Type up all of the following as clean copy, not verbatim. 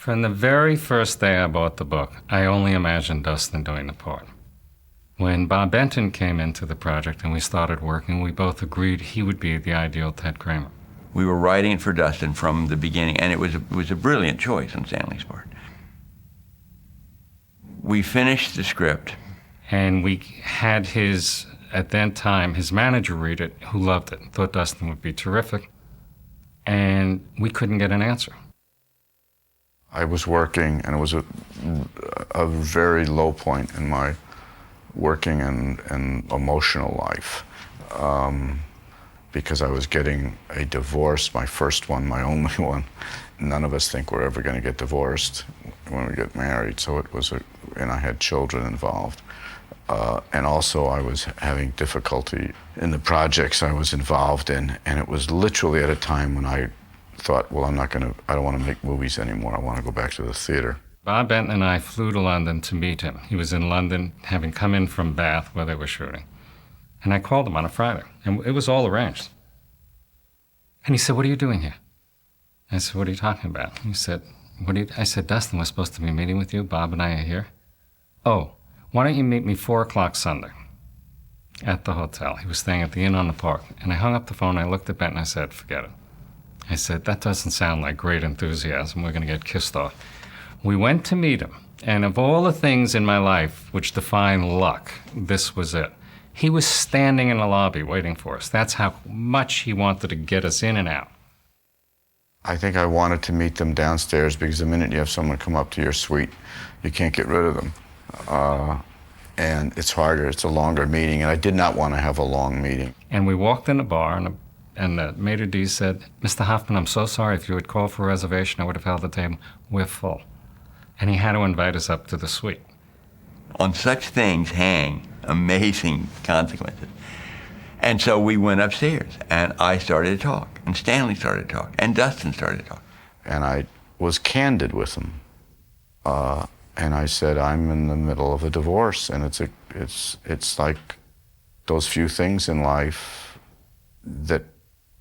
From the very first day I bought the book, I only imagined Dustin doing the part. When Bob Benton came into the project and we started working, we both agreed he would be the ideal Ted Kramer. We were writing it for Dustin from the beginning, and it was a brilliant choice on Stanley's part. We finished the script. And we had at that time, his manager read it, who loved it, thought Dustin would be terrific, and we couldn't get an answer. I was working, and it was a very low point in my working and emotional life, because I was getting a divorce, my first one, my only one. None of us think we're ever going to get divorced when we get married, so it was and I had children involved. And also I was having difficulty in the projects I was involved in, and it was literally at a time when I thought, well, I don't want to make movies anymore. I want to go back to the theater. Bob Benton and I flew to London to meet him. He was in London, having come in from Bath where they were shooting. And I called him on a Friday, and it was all arranged. And he said, "What are you doing here?" I said, "What are you talking about?" He said, I said, "Dustin was supposed to be meeting with you. Bob and I are here." "Oh, why don't you meet me 4 o'clock Sunday at the hotel?" He was staying at the Inn on the Park. And I hung up the phone, I looked at Benton, and I said, "Forget it." I said, "That doesn't sound like great enthusiasm. We're going to get kissed off." We went to meet him, and of all the things in my life which define luck, this was it. He was standing in the lobby waiting for us. That's how much he wanted to get us in and out. I think I wanted to meet them downstairs because the minute you have someone come up to your suite, you can't get rid of them. And it's harder, it's a longer meeting, and I did not want to have a long meeting. And we walked in the bar, and the maitre d' said, "Mr. Hoffman, I'm so sorry. If you had called for a reservation, I would have held the table. We're full." And he had to invite us up to the suite. On such things hang amazing consequences. And so we went upstairs, and I started to talk, and Stanley started to talk, and Dustin started to talk. And I was candid with him. And I said, I'm in the middle of a divorce, and it's like those few things in life that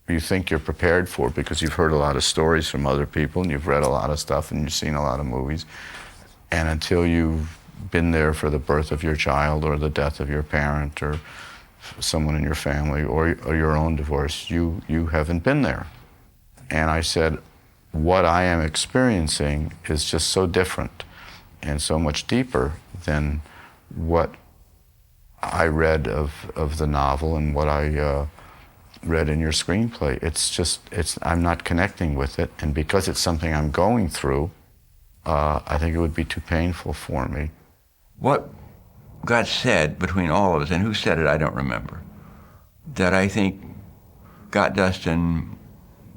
you think you're prepared for because you've heard a lot of stories from other people, and you've read a lot of stuff, and you've seen a lot of movies. And until you've been there for the birth of your child or the death of your parent or someone in your family or your own divorce, you haven't been there. And I said, what I am experiencing is just so different and so much deeper than what I read of the novel and what I read in your screenplay. I'm not connecting with it, and because it's something I'm going through, I think it would be too painful for me. What got said between all of us, and who said it I don't remember, that I think got Dustin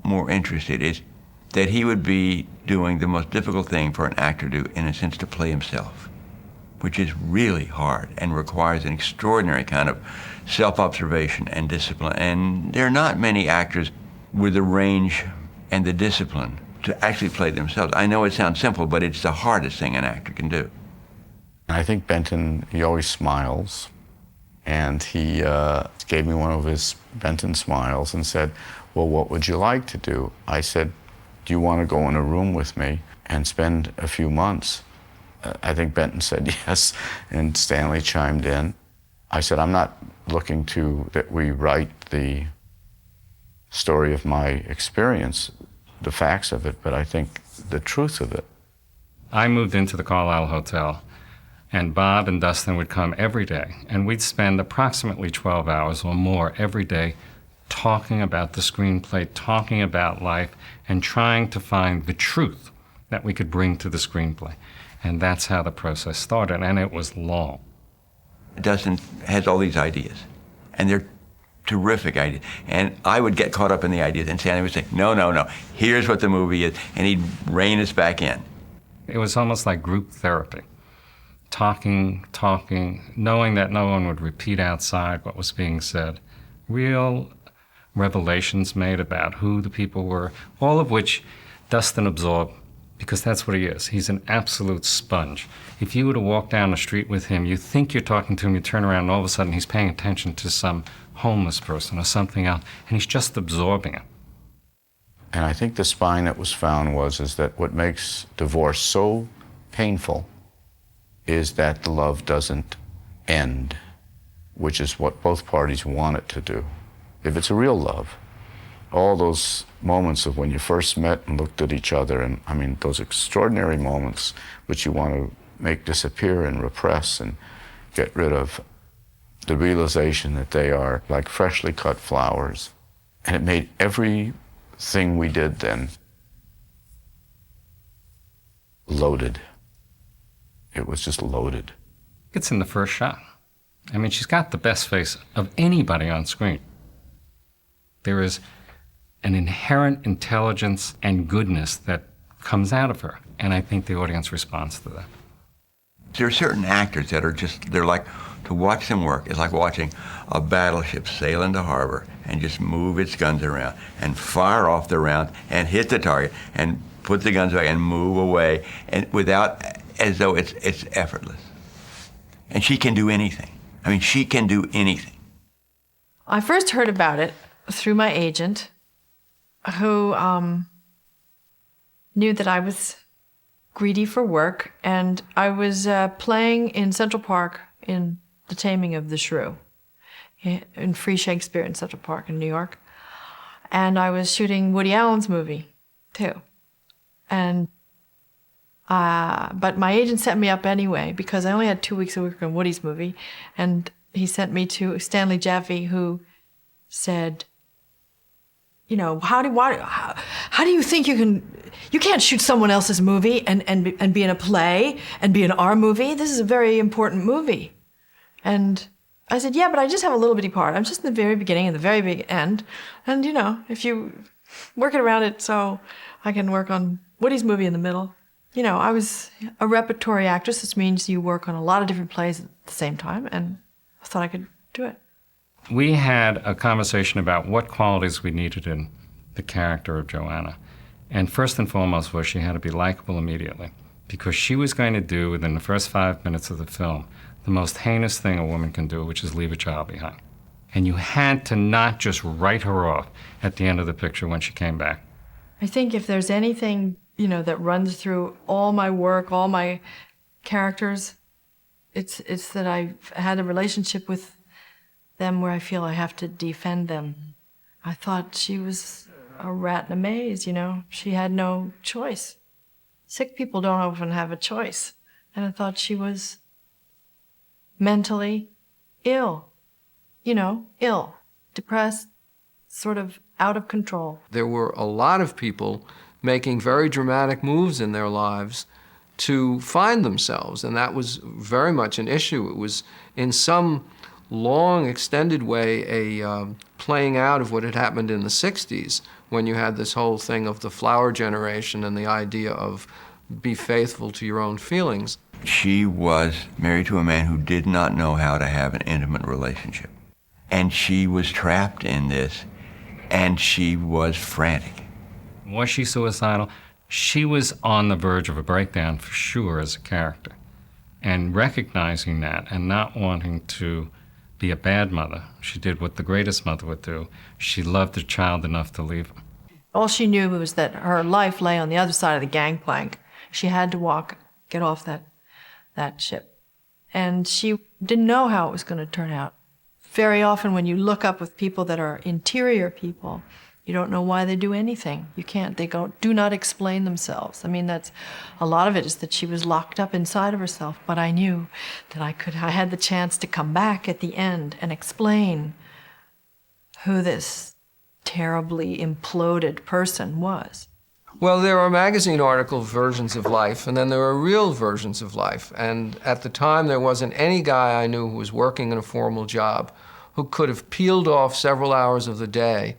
more interested is that he would be doing the most difficult thing for an actor to do, in a sense, to play himself, which is really hard and requires an extraordinary kind of self-observation and discipline. And there are not many actors with the range and the discipline to actually play themselves. I know it sounds simple, but it's the hardest thing an actor can do. I think Benton, he always smiles, and he gave me one of his Benton smiles and said, well, what would you like to do? I said, do you want to go in a room with me and spend a few months? I think Benton said yes, and Stanley chimed in. I said, I'm not looking that we write the story of my experience, the facts of it, but I think the truth of it. I moved into the Carlisle Hotel, and Bob and Dustin would come every day, and we'd spend approximately 12 hours or more every day talking about the screenplay, talking about life, and trying to find the truth that we could bring to the screenplay. And that's how the process started, and it was long. Dustin has all these ideas, and they're terrific ideas. And I would get caught up in the ideas, and Stanley would say, no, here's what the movie is, and he'd rein us back in. It was almost like group therapy. Talking, knowing that no one would repeat outside what was being said. Real revelations made about who the people were, all of which Dustin absorbed, because that's what he is. He's an absolute sponge. If you were to walk down the street with him, you think you're talking to him, you turn around, and all of a sudden he's paying attention to some homeless person or something else, and he's just absorbing it. And I think the spine that was found is that what makes divorce so painful is that the love doesn't end, which is what both parties want it to do. If it's a real love, all those moments of when you first met and looked at each other, and I mean, those extraordinary moments which you want to make disappear and repress and get rid of, the realization that they are like freshly cut flowers. And it made everything we did then loaded. It was just loaded. It's in the first shot. I mean, she's got the best face of anybody on screen. There is an inherent intelligence and goodness that comes out of her, and I think the audience responds to that. There are certain actors that are just, they're like, to watch them work is like watching a battleship sail into harbor and just move its guns around and fire off the round and hit the target and put the guns back and move away, and without, as though it's effortless. And she can do anything. I mean, she can do anything. I first heard about it through my agent, who knew that I was greedy for work, and I was playing in Central Park in The Taming of the Shrew, in Free Shakespeare in Central Park in New York. And I was shooting Woody Allen's movie, too. And but my agent set me up anyway, because I only had 2 weeks of work on Woody's movie, and he sent me to Stanley Jaffe, who said, you know, how do you think you can't shoot someone else's movie and be in a play and be in our movie? This is a very important movie. And I said, yeah, but I just have a little bitty part. I'm just in the very beginning and the very big end. And, you know, if you work it around it so I can work on Woody's movie in the middle. You know, I was a repertory actress, which means you work on a lot of different plays at the same time, and I thought I could do it. We had a conversation about what qualities we needed in the character of Joanna. And first and foremost was she had to be likable immediately, because she was going to do, within the first 5 minutes of the film, the most heinous thing a woman can do, which is leave a child behind. And you had to not just write her off at the end of the picture when she came back. I think if there's anything, you know, that runs through all my work, all my characters, it's that I've had a relationship with them where I feel I have to defend them. I thought she was a rat in a maze, you know. She had no choice. Sick people don't often have a choice. And I thought she was mentally ill, you know, ill, depressed, sort of out of control. There were a lot of people making very dramatic moves in their lives to find themselves, and that was very much an issue. It was, in some long, extended way, a playing out of what had happened in the 60s, when you had this whole thing of the flower generation and the idea of be faithful to your own feelings. She was married to a man who did not know how to have an intimate relationship. And she was trapped in this, and she was frantic. Was she suicidal? She was on the verge of a breakdown for sure as a character. And recognizing that and not wanting to be a bad mother, she did what the greatest mother would do. She loved her child enough to leave him. All she knew was that her life lay on the other side of the gangplank. She had to get off that ship. And she didn't know how it was going to turn out. Very often when you look up with people that are interior people, you don't know why they do anything. You can't. They do not explain themselves. I mean, that's a lot of it is that she was locked up inside of herself. But I knew that I had the chance to come back at the end and explain who this terribly imploded person was. Well, there are magazine article versions of life, and then there are real versions of life. And at the time, there wasn't any guy I knew who was working in a formal job who could have peeled off several hours of the day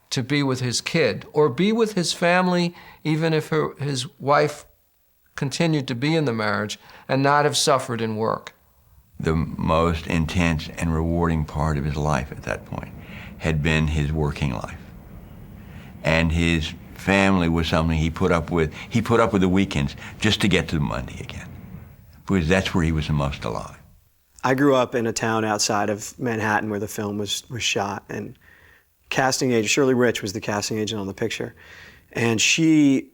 to be with his kid, or be with his family, even if his wife continued to be in the marriage, and not have suffered in work. The most intense and rewarding part of his life at that point had been his working life. And his family was something he put up with. He put up with the weekends just to get to Monday again, because that's where he was the most alive. I grew up in a town outside of Manhattan where the film was shot, and casting agent, Shirley Rich was the casting agent on the picture. And she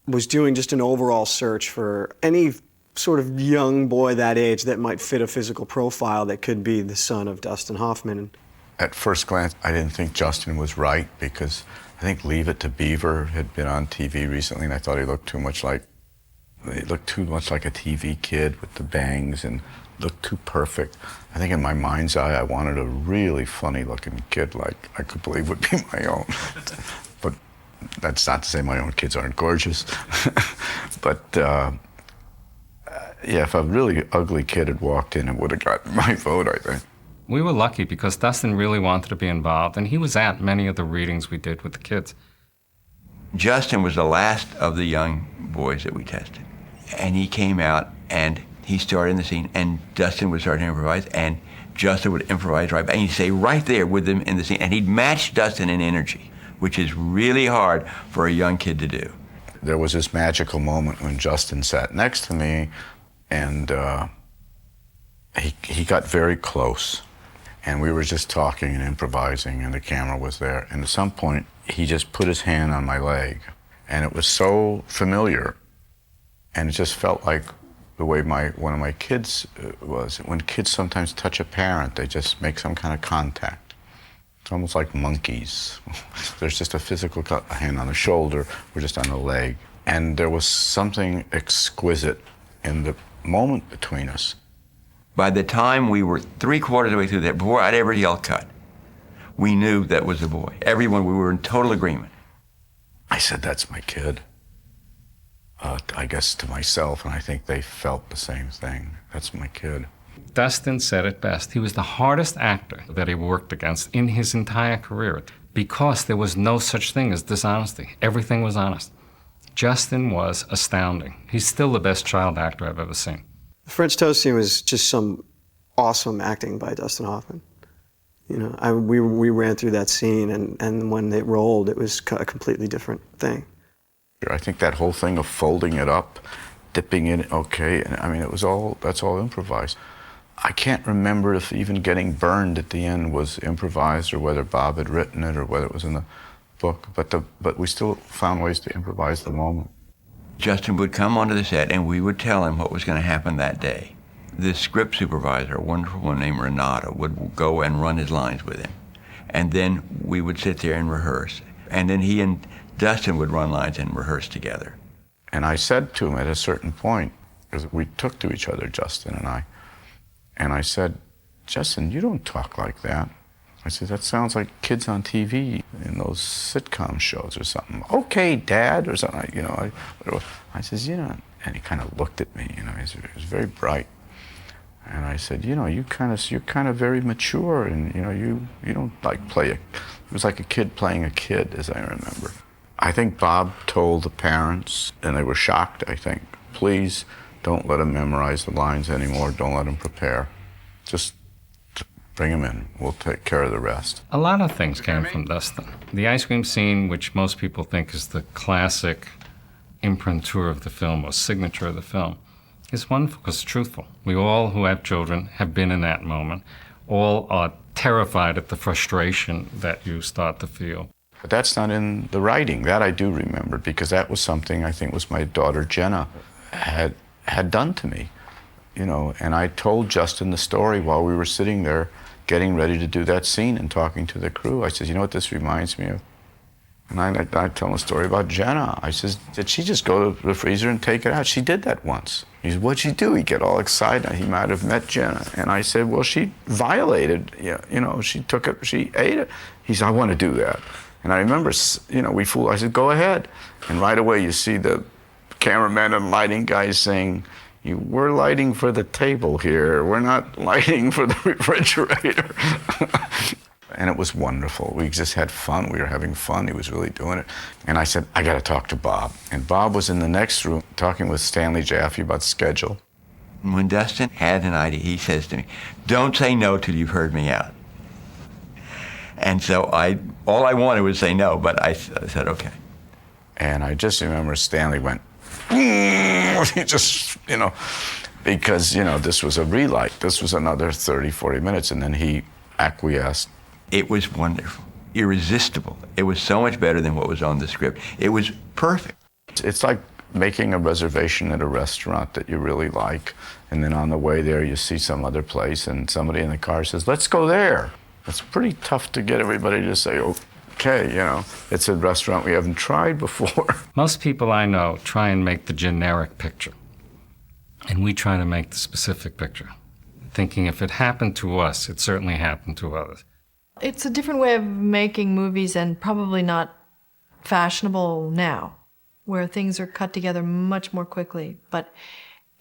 was doing just an overall search for any sort of young boy that age that might fit a physical profile that could be the son of Dustin Hoffman. At first glance, I didn't think Justin was right because I think Leave It to Beaver had been on TV recently, and I thought he looked too much like a TV kid with the bangs and looked too perfect. I think in my mind's eye, I wanted a really funny-looking kid like I could believe would be my own. But that's not to say my own kids aren't gorgeous. But yeah, if a really ugly kid had walked in, it would have gotten my vote, I think. We were lucky because Dustin really wanted to be involved, and he was at many of the readings we did with the kids. Justin was the last of the young boys that we tested. And he came out and he started in the scene, and Dustin would start to improvise, and Justin would improvise right back, and he'd stay right there with them in the scene, and he'd match Dustin in energy, which is really hard for a young kid to do. There was this magical moment when Justin sat next to me, and he got very close, and we were just talking and improvising, and the camera was there, and at some point, he just put his hand on my leg, and it was so familiar, and it just felt like the way one of my kids was. When kids sometimes touch a parent, they just make some kind of contact. It's almost like monkeys. There's just a physical hand on the shoulder or just on the leg. And there was something exquisite in the moment between us. By the time we were 3/4 of the way through that, before I'd ever yelled cut, we knew that was the boy. Everyone, we were in total agreement. I said, that's my kid. I guess to myself, and I think they felt the same thing. That's my kid. Dustin said it best. He was the hardest actor that he worked against in his entire career because there was no such thing as dishonesty. Everything was honest. Justin was astounding. He's still the best child actor I've ever seen. The French Toast scene was just some awesome acting by Dustin Hoffman. You know, we ran through that scene, and when it rolled, it was a completely different thing. I think that whole thing of folding it up, dipping in, okay, and I mean, that's all improvised. I can't remember if even getting burned at the end was improvised or whether Bob had written it or whether it was in the book, but we still found ways to improvise the moment. Justin would come onto the set and we would tell him what was going to happen that day. The script supervisor, a wonderful one named Renata, would go and run his lines with him. And then we would sit there and rehearse. And then he and Dustin would run lines and rehearse together. And I said to him at a certain point, because we took to each other, Justin and I said, Justin, you don't talk like that. I said, that sounds like kids on TV in those sitcom shows or something. Okay, Dad, or something, you know. I says, you know, and he kind of looked at me, you know, he was very bright. And I said, you know, you're kind of very mature, and you know, you don't like play it was like a kid playing a kid, as I remember. I think Bob told the parents, and they were shocked, I think, please don't let him memorize the lines anymore, don't let him prepare. Just bring him in, we'll take care of the rest. A lot of things came from Dustin. The ice cream scene, which most people think is the classic imprinture of the film or signature of the film, is wonderful because it's truthful. We all who have children have been in that moment. All are terrified at the frustration that you start to feel. But that's not in the writing. That I do remember, because that was something I think was my daughter Jenna had done to me, you know. And I told Justin the story while we were sitting there getting ready to do that scene and talking to the crew. I said, you know what this reminds me of? And I tell him a story about Jenna. I says, did she just go to the freezer and take it out? She did that once. He said, what'd she do? He'd get all excited. He might have met Jenna. And I said, well, she violated, you know, she took it, she ate it. He said, I want to do that. And I remember, you know, I said, go ahead. And right away you see the cameraman and lighting guys saying, we're lighting for the table here. We're not lighting for the refrigerator. And it was wonderful. We just had fun. We were having fun. He was really doing it. And I said, I got to talk to Bob. And Bob was in the next room talking with Stanley Jaffe about schedule. When Dustin had an idea, he says to me, don't say no till you've heard me out. And so all I wanted was say no, but I said, okay. And I just remember Stanley went, he just, you know, because, you know, this was a relight. This was another 30, 40 minutes, and then he acquiesced. It was wonderful. irresistible. It was so much better than what was on the script. It was perfect. It's like making a reservation at a restaurant that you really like, and then on the way there you see some other place and somebody in the car says, let's go there. It's pretty tough to get everybody to say, okay, you know, it's a restaurant we haven't tried before. Most people I know try and make the generic picture, and we try to make the specific picture, thinking if it happened to us, it certainly happened to others. It's a different way of making movies and probably not fashionable now, where things are cut together much more quickly. But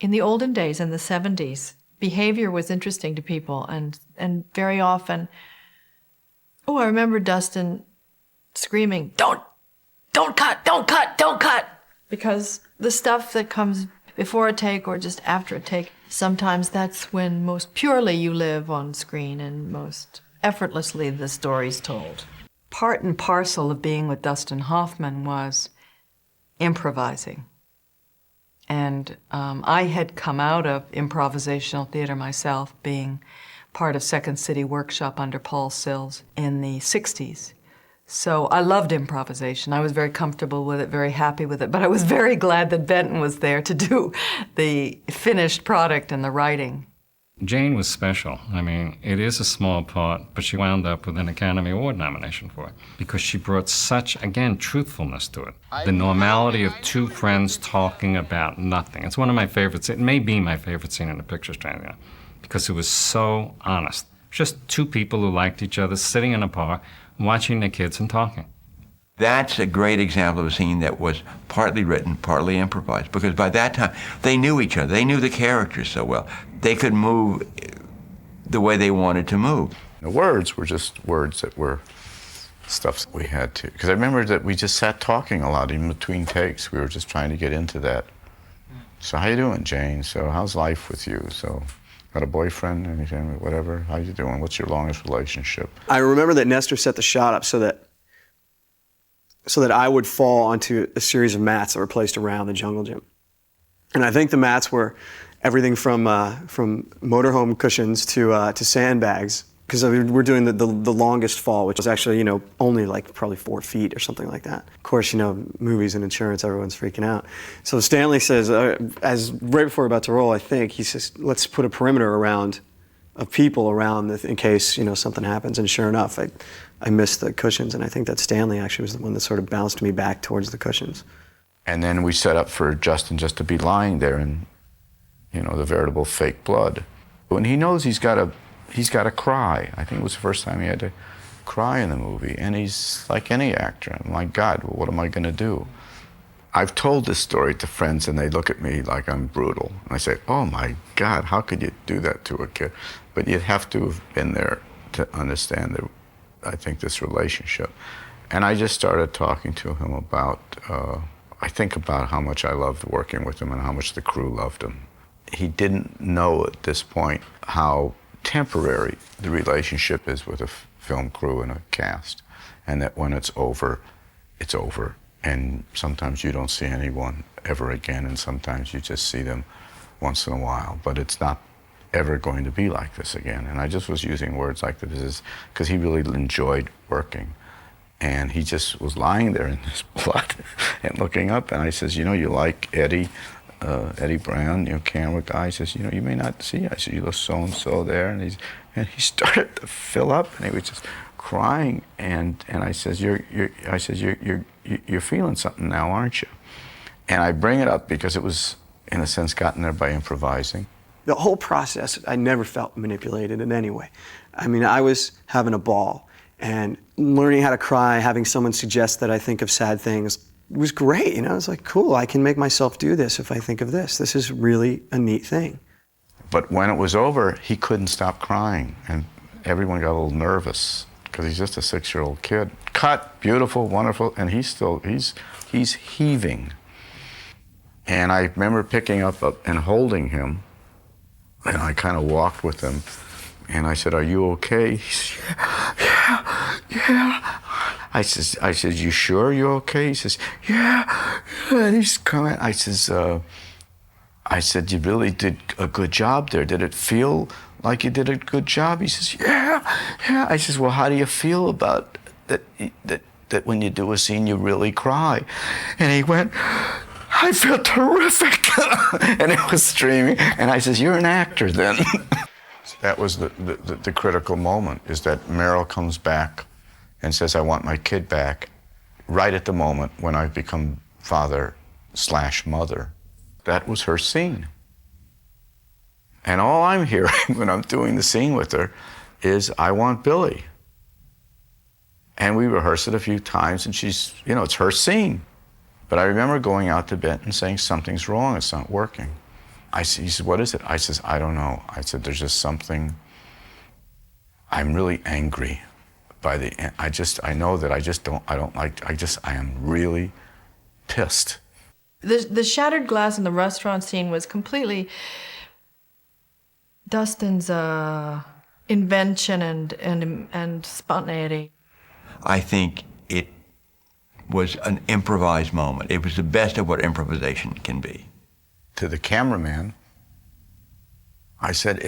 in the olden days, in the 70s, behavior was interesting to people, and very often, I remember Dustin screaming, don't cut, don't cut, don't cut! Because the stuff that comes before a take or just after a take, sometimes that's when most purely you live on screen and most effortlessly the story's told. Part and parcel of being with Dustin Hoffman was improvising. And I had come out of improvisational theater myself, being part of Second City Workshop under Paul Sills in the 60s. So I loved improvisation. I was very comfortable with it, very happy with it, but I was very glad that Benton was there to do the finished product and the writing. Jane was special. I mean, it is a small part, but she wound up with an Academy Award nomination for it because she brought such, again, truthfulness to it. The normality of two friends talking about nothing. It's one of my favorites. It may be my favorite scene in the picture, strangely enough, because it was so honest. Just two people who liked each other sitting in a park, watching their kids and talking. That's a great example of a scene that was partly written, partly improvised, because by that time, they knew each other. They knew the characters so well. They could move the way they wanted to move. The words were just words that were stuff we had to, because I remember that we just sat talking a lot, even between takes. We were just trying to get into that. So how you doing, Jane? So how's life with you? So got a boyfriend, anything, whatever? How you doing? What's your longest relationship? I remember that Nestor set the shot up so that I would fall onto a series of mats that were placed around the jungle gym. And I think the mats were everything from motorhome cushions to sandbags, because we're doing the longest fall, which was actually, only like probably 4 feet or something like that. Of course, movies and insurance, everyone's freaking out. So Stanley says, as right before we're about to roll, I think, he says, let's put a perimeter of people around in case, something happens. And sure enough, I missed the cushions, and I think that Stanley actually was the one that sort of bounced me back towards the cushions. And then we set up for Justin just to be lying there in, the veritable fake blood. When he knows he's got to cry. I think it was the first time he had to cry in the movie, and he's like any actor. My God, what am I going to do? I've told this story to friends, and they look at me like I'm brutal. And I say, oh my God, how could you do that to a kid? But you'd have to have been there to understand this relationship. And I just started talking to him about, I think about how much I loved working with him and how much the crew loved him. He didn't know at this point how temporary the relationship is with a film crew and a cast, and that when it's over, it's over. And sometimes you don't see anyone ever again, and sometimes you just see them once in a while, but it's not ever going to be like this again. And I just was using words like this because he really enjoyed working. And he just was lying there in this blood and looking up, and I says, you like Eddie Brown, camera guy. He says, you may not see. I said, you look so-and-so there. And he started to fill up, and he was just crying. And I says, you're feeling something now, aren't you? And I bring it up because it was, in a sense, gotten there by improvising. The whole process, I never felt manipulated in any way. I mean, I was having a ball, and learning how to cry, having someone suggest that I think of sad things was great. It's like, cool, I can make myself do this if I think of this. This is really a neat thing. But when it was over, he couldn't stop crying, and everyone got a little nervous because he's just a 6-year-old kid. Cut, beautiful, wonderful, and he's heaving. And I remember picking up and holding him, and I kind of walked with him, and I said, are you okay? He said, yeah. I said, you sure you're okay? He says, yeah. And he's coming. I said, you really did a good job there. Did it feel like you did a good job? He says, yeah. I says, well, how do you feel about that when you do a scene, you really cry. And he went, I feel terrific. And it was streaming. And I says, you're an actor then. That was the critical moment, is that Meryl comes back and says, I want my kid back, right at the moment when I become father/mother. That was her scene. And all I'm hearing when I'm doing the scene with her is, I want Billy. And we rehearse it a few times, and she's, it's her scene. But I remember going out to Benton saying, something's wrong, it's not working. He said, what is it? I says, I don't know. I said, there's just something, I'm really angry by the end. I know that I am really pissed. The shattered glass in the restaurant scene was completely Dustin's invention and spontaneity. I think it was an improvised moment. It was the best of what improvisation can be. To the cameraman, I said,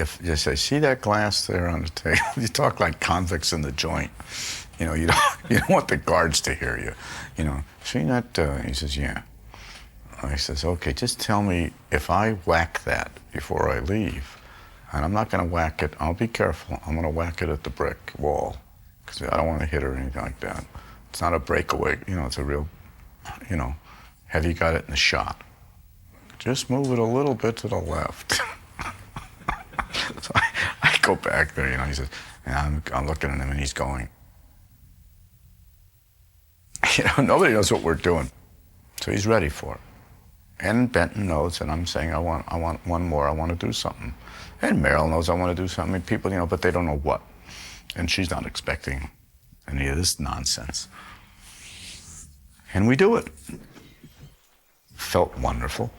see that glass there on the table? You talk like convicts in the joint. You don't want the guards to hear you. See that? He says, yeah. I says, okay, just tell me if I whack that before I leave, and I'm not going to whack it, I'll be careful, I'm going to whack it at the brick wall, because I don't want to hit her or anything like that. It's not a breakaway, it's a real, have you got it in the shot? Just move it a little bit to the left. So I go back there, he says, and I'm looking at him and he's going. Nobody knows what we're doing. So he's ready for it. And Benton knows that I'm saying, I want one more, I want to do something. And Meryl knows I want to do something. People, but they don't know what. And she's not expecting any of this nonsense. And we do it. Felt wonderful.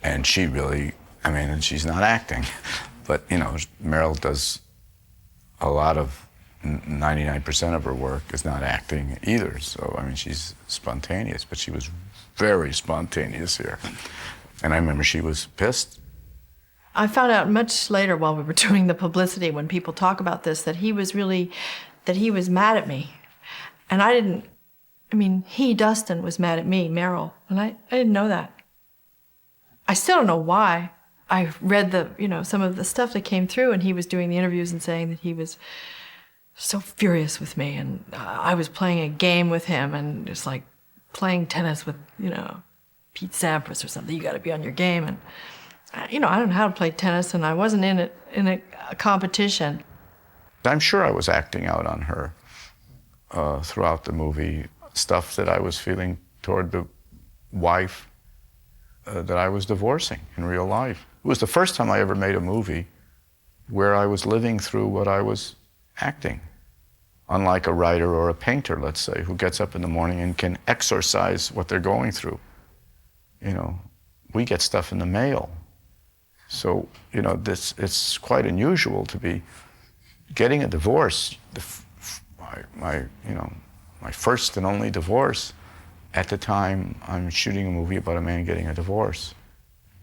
And she really, and she's not acting. But, Meryl does a lot of, 99% of her work is not acting either. So, she's spontaneous, but she was very spontaneous here. And I remember she was pissed. I found out much later while we were doing the publicity, when people talk about this, that he was mad at me. And I didn't, Dustin was mad at me, Meryl, and I didn't know that. I still don't know why. I read some of the stuff that came through, and he was doing the interviews and saying that he was so furious with me, and I was playing a game with him, and it's like playing tennis with, Pete Sampras or something. You got to be on your game, and I don't know how to play tennis, and I wasn't in a competition. I'm sure I was acting out on her throughout the movie, stuff that I was feeling toward the wife that I was divorcing in real life. It was the first time I ever made a movie where I was living through what I was acting. Unlike a writer or a painter, let's say, who gets up in the morning and can exorcise what they're going through. We get stuff in the mail. So, it's quite unusual to be getting a divorce, my first and only divorce. At the time, I'm shooting a movie about a man getting a divorce.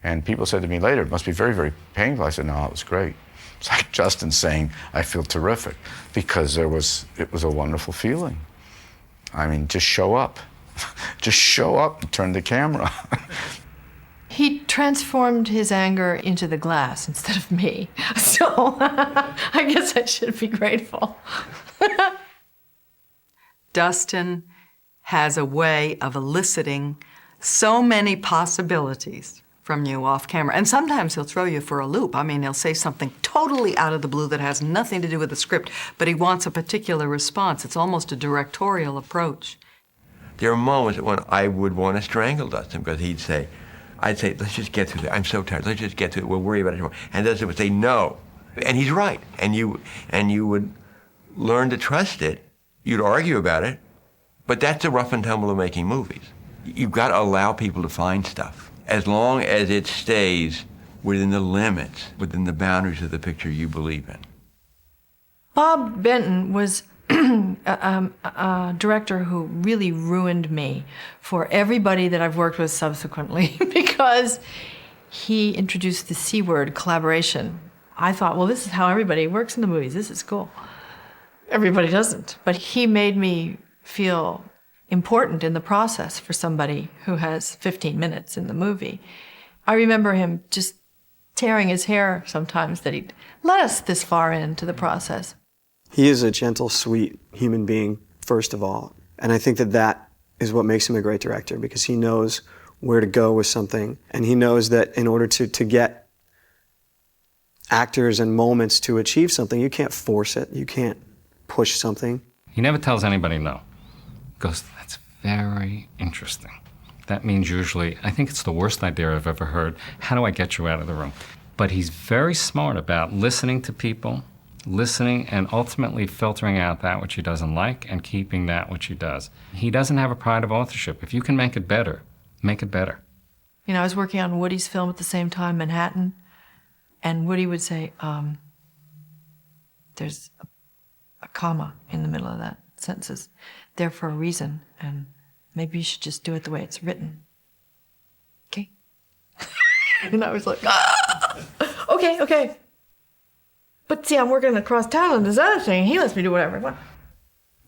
And people said to me later, it must be very, very painful. I said, no, it was great. It's like Justin saying, I feel terrific, because it was a wonderful feeling. Just show up. Just show up and turn the camera. He transformed his anger into the glass instead of me. So I guess I should be grateful. Dustin has a way of eliciting so many possibilities from you off camera. And sometimes he'll throw you for a loop. He'll say something totally out of the blue that has nothing to do with the script, but he wants a particular response. It's almost a directorial approach. There are moments when I would want to strangle Dustin, because I'd say, let's just get through that. I'm so tired. Let's just get through it. We'll worry about it tomorrow. And Dustin would say, no. And he's right. And you would learn to trust it. You'd argue about it. But that's the rough and tumble of making movies. You've got to allow people to find stuff, as long as it stays within the limits, within the boundaries of the picture you believe in. Bob Benton was a director who really ruined me for everybody that I've worked with subsequently, because he introduced the C word, collaboration. I thought, well, this is how everybody works in the movies. This is cool. Everybody doesn't. But he made me feel important in the process for somebody who has 15 minutes in the movie. I remember him just tearing his hair sometimes that he'd let us this far into the process. He is a gentle, sweet human being, first of all. And I think that that is what makes him a great director, because he knows where to go with something. And he knows that in order to get actors and moments to achieve something, you can't force it. You can't push something. He never tells anybody no. He goes, that's very interesting. That means usually, I think it's the worst idea I've ever heard. How do I get you out of the room? But he's very smart about listening to people, listening and ultimately filtering out that which he doesn't like and keeping that which he does. He doesn't have a pride of authorship. If you can make it better, make it better. You know, I was working on Woody's film at the same time, Manhattan, and Woody would say, there's a comma in the middle of that sentence. It's there for a reason, and maybe you should just do it the way it's written. Okay? And I was like, okay. But see, I'm working across town on this other thing, and he lets me do whatever I want.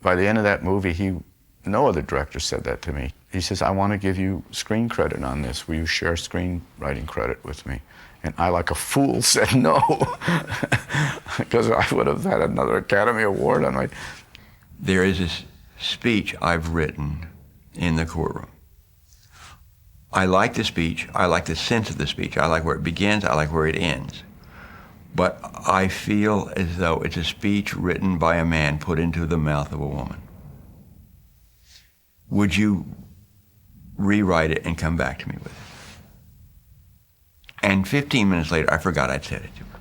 By the end of that movie, no other director said that to me. He says, I want to give you screen credit on this. Will you share screenwriting credit with me? And I, like a fool, said no, because I would have had another Academy Award on my... There is this speech I've written in the courtroom. I like the speech. I like the sense of the speech. I like where it begins. I like where it ends. But I feel as though it's a speech written by a man put into the mouth of a woman. Would you rewrite it and come back to me with it? And 15 minutes later, I forgot I'd said it to her.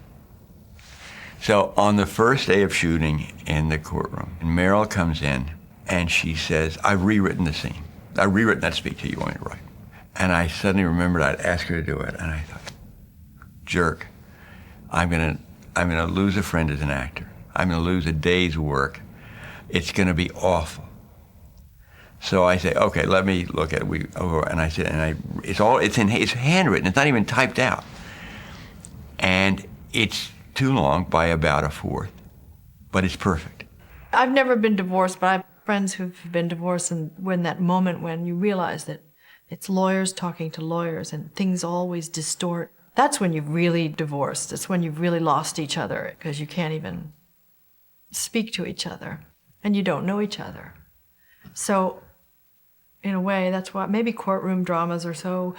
So on the first day of shooting in the courtroom, and Meryl comes in and she says, I've rewritten the scene. I've rewritten that speech that you want me to write. And I suddenly remembered I'd asked her to do it, and I thought, jerk, I'm gonna lose a friend as an actor. I'm gonna lose a day's work. It's gonna be awful. So I say, okay, let me look at it. And I said, it's handwritten. It's not even typed out, and it's too long by about a fourth, but it's perfect. I've never been divorced, but I have friends who've been divorced, and when that moment when you realize that it's lawyers talking to lawyers and things always distort, that's when you've really divorced. It's when you've really lost each other, because you can't even speak to each other and you don't know each other. So in a way, that's why maybe courtroom dramas are so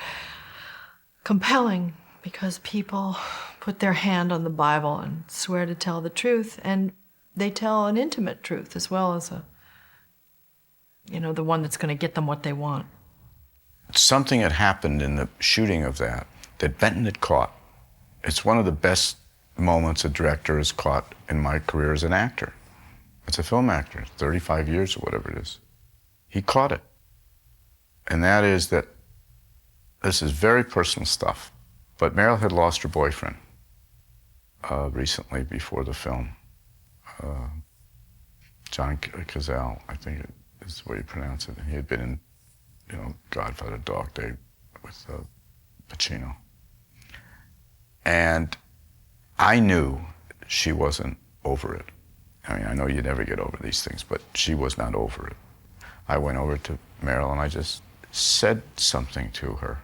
compelling, because people put their hand on the Bible and swear to tell the truth, and they tell an intimate truth as well as the one that's going to get them what they want. Something had happened in the shooting of that Benton had caught. It's one of the best moments a director has caught in my career as an actor. As a film actor, 35 years or whatever it is. He caught it. And that is that this is very personal stuff, but Meryl had lost her boyfriend recently before the film. John Cazale, I think is the way you pronounce it. He had been in, Godfather, Dog Day with Pacino. And I knew she wasn't over it. I mean, I know you never get over these things, but she was not over it. I went over to Meryl and I just said something to her.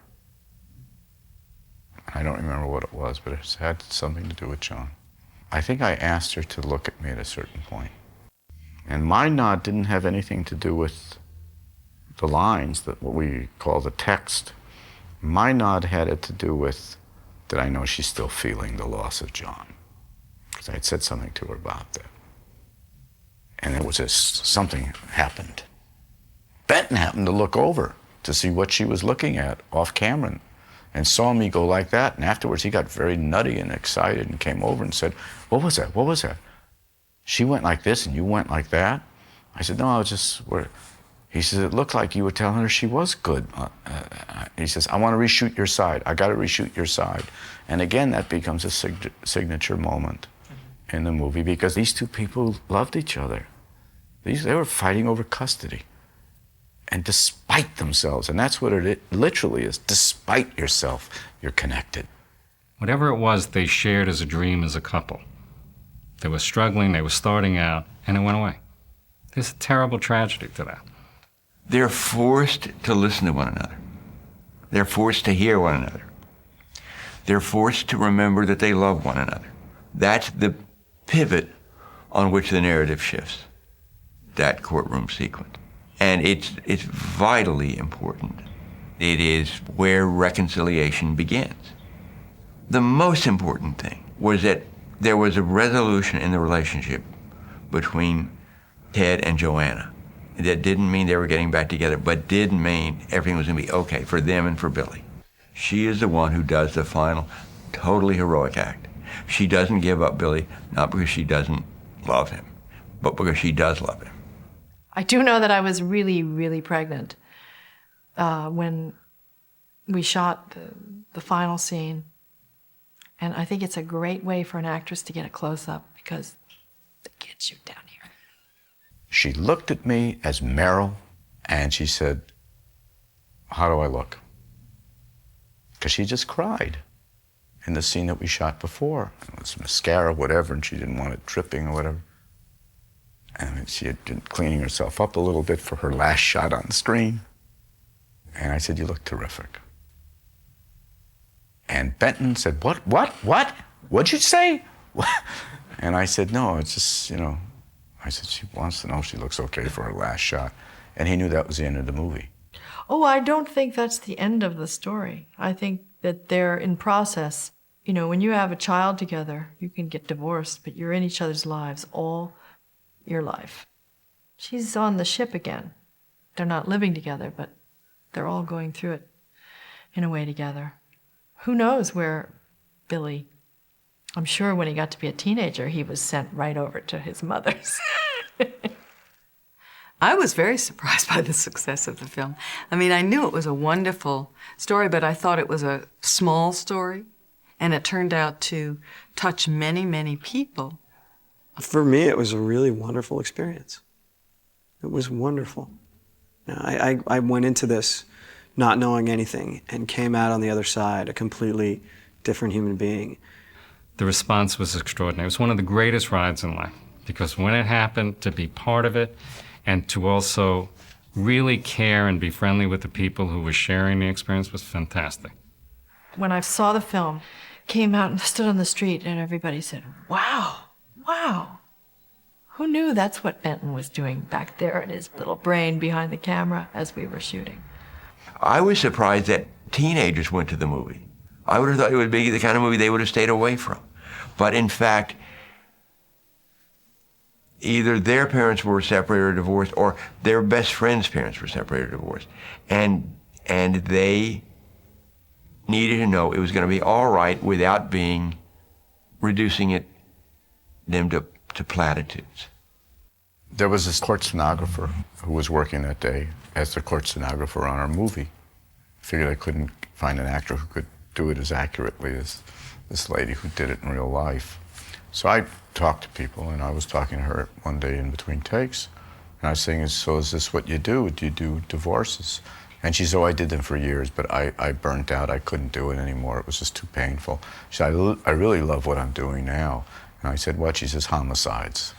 I don't remember what it was, but it had something to do with John. I think I asked her to look at me at a certain point. And my nod didn't have anything to do with the lines, what we call the text. My nod had it to do with that I know she's still feeling the loss of John, because I had said something to her about that. And it was just something happened. Benton happened to look over to see what she was looking at off camera and saw me go like that. And afterwards, he got very nutty and excited and came over and said, what was that? What was that? She went like this and you went like that? I said, no, I was just... He says, it looked like you were telling her she was good. He says, I want to reshoot your side. I got to reshoot your side. And again, that becomes a signature moment in the movie, because these two people loved each other. They were fighting over custody. And despite themselves, and that's what it literally is, despite yourself, you're connected. Whatever it was they shared as a dream as a couple, They were struggling, they were starting out, and it went away. There's a terrible tragedy to that. They're forced to listen to one another. They're forced to hear one another. They're forced to remember that they love one another. That's the pivot on which the narrative shifts, that courtroom sequence. And it's vitally important. It is where reconciliation begins. The most important thing was that there was a resolution in the relationship between Ted and Joanna. That didn't mean they were getting back together, but did mean everything was going to be okay for them and for Billy. She is the one who does the final, totally heroic act. She doesn't give up Billy, not because she doesn't love him, but because she does love him. I do know that I was really, really pregnant when we shot the final scene. And I think it's a great way for an actress to get a close-up because it gets you down here. She looked at me as Meryl, and she said, "How do I look?" Because she just cried in the scene that we shot before. It was mascara, whatever, and she didn't want it dripping or whatever. And she had been cleaning herself up a little bit for her last shot on the screen. And I said, "You look terrific." And Benton said, What'd you say? And I said, "No, it's just, I said, she wants to know if she looks okay for her last shot." And he knew that was the end of the movie. Oh, I don't think that's the end of the story. I think that they're in process. When you have a child together, you can get divorced, but you're in each other's lives all your life. She's on the ship again. They're not living together, but they're all going through it in a way together. Who knows where Billy, I'm sure when he got to be a teenager, he was sent right over to his mother's. I was very surprised by the success of the film. I mean, I knew it was a wonderful story, but I thought it was a small story, and it turned out to touch many, many people. For me, it was a really wonderful experience. It was wonderful. I went into this not knowing anything and came out on the other side a completely different human being. The response was extraordinary. It was one of the greatest rides in life because when it happened, to be part of it and to also really care and be friendly with the people who were sharing the experience was fantastic. When I saw the film, came out and stood on the street and everybody said, "Wow, wow." Who knew that's what Benton was doing back there in his little brain behind the camera as we were shooting? I was surprised that teenagers went to the movie. I would have thought it would be the kind of movie they would have stayed away from. But in fact, either their parents were separated or divorced, or their best friend's parents were separated or divorced. And they needed to know it was going to be all right without reducing them to platitudes. There was this court stenographer who was working that day as the court stenographer on our movie. Figured I couldn't find an actor who could do it as accurately as this lady who did it in real life. So I talked to people, and I was talking to her one day in between takes. And I was saying, "So is this what you do? Do you do divorces?" And she said, "Oh, I did them for years, but I burnt out. I couldn't do it anymore. It was just too painful." She said, I really love what I'm doing now." And I said, "What?" She says, "Homicides."